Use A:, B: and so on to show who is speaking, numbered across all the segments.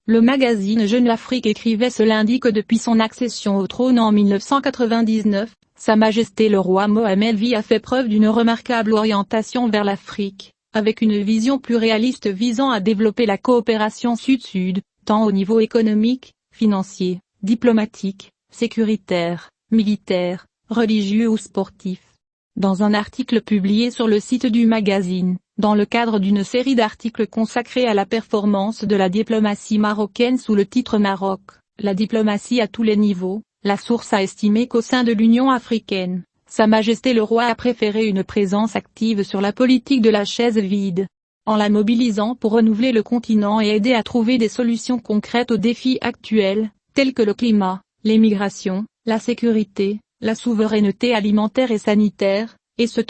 A: Le magazine Jeune Afrique écrivait ce lundi que depuis son accession au trône en 1999, Sa Majesté le roi Mohammed VI a fait preuve d'une remarquable orientation vers l'Afrique, avec une vision plus réaliste visant à développer la coopération sud-sud, tant au niveau économique, financier, diplomatique, sécuritaire, militaire, religieux ou sportif. Dans un article publié sur le site du magazine, dans le cadre d'une série d'articles consacrés à la performance de la diplomatie marocaine sous le titre Maroc, la diplomatie à tous les niveaux, la source a estimé qu'au sein de l'Union africaine, Sa Majesté le roi a préféré une présence active sur la politique de la chaise vide, en la mobilisant pour renouveler le continent et aider à trouver des solutions concrètes aux défis actuels, tels que le climat, les migrations, la sécurité, la souveraineté alimentaire et sanitaire, etc.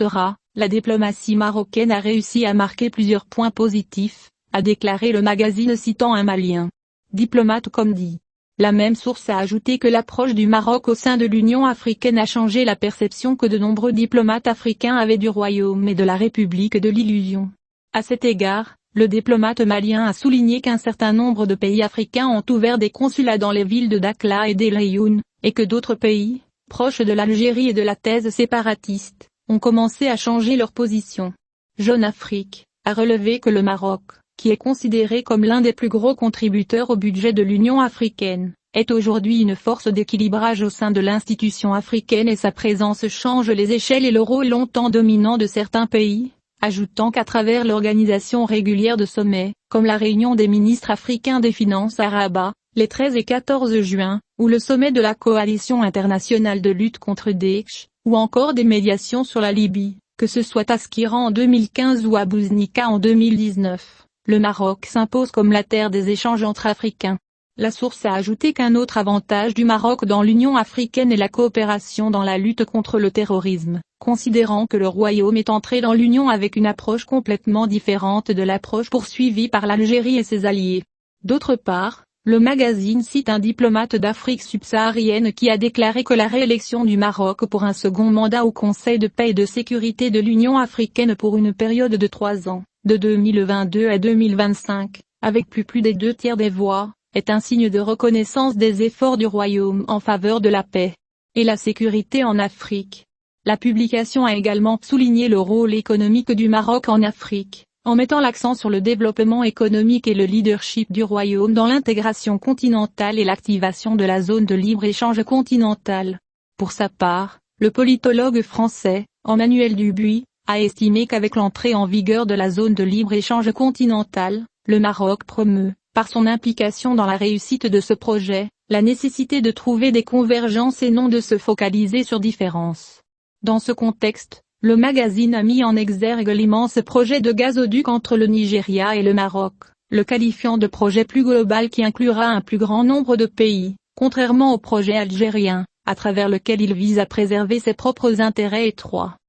A: La diplomatie marocaine a réussi à marquer plusieurs points positifs, a déclaré le magazine citant un Malien diplomate comme dit. La même source a ajouté que l'approche du Maroc au sein de l'Union africaine a changé la perception que de nombreux diplomates africains avaient du royaume et de la République de l'Illusion. À cet égard, le diplomate malien a souligné qu'un certain nombre de pays africains ont ouvert des consulats dans les villes de Dakhla et d'El Ayoun, et que d'autres pays, proches de l'Algérie et de la thèse séparatiste, ont commencé à changer leur position. Jeune Afrique a relevé que le Maroc, qui est considéré comme l'un des plus gros contributeurs au budget de l'Union africaine, est aujourd'hui une force d'équilibrage au sein de l'institution africaine et sa présence change les échelles et le rôle longtemps dominant de certains pays, ajoutant qu'à travers l'organisation régulière de sommets, comme la réunion des ministres africains des finances à Rabat, les 13 et 14 juin, ou le sommet de la coalition internationale de lutte contre Daesh, ou encore des médiations sur la Libye, que ce soit à Skiran en 2015 ou à Bouznika en 2019. Le Maroc s'impose comme la terre des échanges entre Africains. La source a ajouté qu'un autre avantage du Maroc dans l'Union africaine est la coopération dans la lutte contre le terrorisme, considérant que le royaume est entré dans l'Union avec une approche complètement différente de l'approche poursuivie par l'Algérie et ses alliés. D'autre part, le magazine cite un diplomate d'Afrique subsaharienne qui a déclaré que la réélection du Maroc pour un second mandat au Conseil de paix et de sécurité de l'Union africaine pour une période de 3 ans, de 2022 à 2025, avec plus des 2/3 des voix, est un signe de reconnaissance des efforts du royaume en faveur de la paix et la sécurité en Afrique. La publication a également souligné le rôle économique du Maroc en Afrique, en mettant l'accent sur le développement économique et le leadership du royaume dans l'intégration continentale et l'activation de la zone de libre-échange continentale. Pour sa part, le politologue français, Emmanuel Dubuis, a estimé qu'avec l'entrée en vigueur de la zone de libre-échange continentale, le Maroc promeut, par son implication dans la réussite de ce projet, la nécessité de trouver des convergences et non de se focaliser sur différences. Dans ce contexte, le magazine a mis en exergue l'immense projet de gazoduc entre le Nigeria et le Maroc, le qualifiant de projet plus global qui inclura un plus grand nombre de pays, contrairement au projet algérien, à travers lequel il vise à préserver ses propres intérêts étroits.